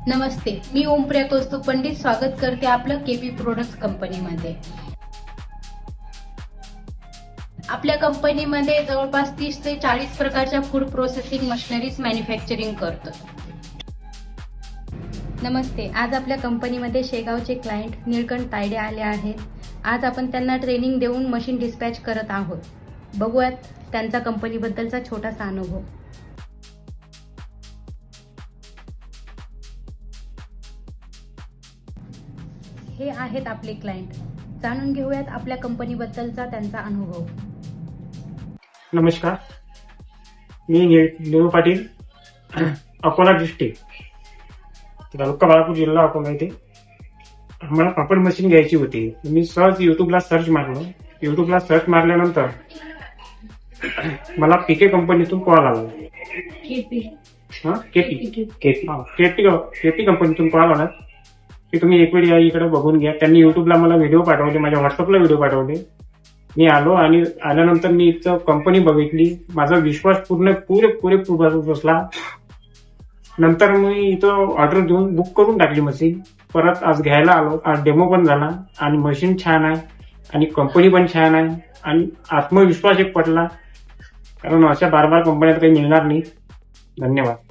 नमस्ते, मी ओमप्रिया कौस्तुभ पंडित स्वागत करते आपलं केपी प्रोडक्ट्स कंपनीमध्ये. आपल्या कंपनीमध्ये जवळपास 30 ते 40 प्रकारच्या फूड प्रोसेसिंग मशिनरीज मॅन्युफॅक्चरिंग करतो. नमस्ते, आज आपल्या कंपनीमध्ये शेगावचे क्लायंट निळकंठ तायडे आले आहेत. आज आपण त्यांना ट्रेनिंग देऊन मशीन डिस्पॅच करत आहोत. बघूयात त्यांचा कंपनीबद्दलचा छोटासा अनुभव. हे आहेत आपले क्लायंट. जाणून घेऊयात आपल्या कंपनीबद्दलचा त्यांचा अनुभव. नमस्कार, मी नेहरू पाटील, अकोला डिस्ट्रिक्ट, तालुका बाळापूर, जिल्हा अकोला येथे. मला पापड मशीन घ्यायची होती. मी सहज युट्यूबला सर्च मारलं. युट्यूबला सर्च मारल्यानंतर मला पीके कंपनीतून कॉल आला. केपी कंपनीतून कॉल आला की तुम्ही एक वेळ या इकडे बघून घ्या. त्यांनी युट्यूबला मला व्हिडिओ पाठवले, माझ्या व्हॉट्सअपला व्हिडिओ पाठवले. मी आलो आणि आल्यानंतर मी इथं कंपनी बघितली. माझा विश्वास पुरे बसला. नंतर मी इथं ऑर्डर देऊन बुक करून टाकली मशीन. परत आज घ्यायला आलो. आज डेमो पण झाला आणि मशीन छान आहे आणि कंपनी पण छान आहे आणि आत्मविश्वास एक पटला, कारण अशा बार कंपन्यात काही मिळणार नाही. धन्यवाद.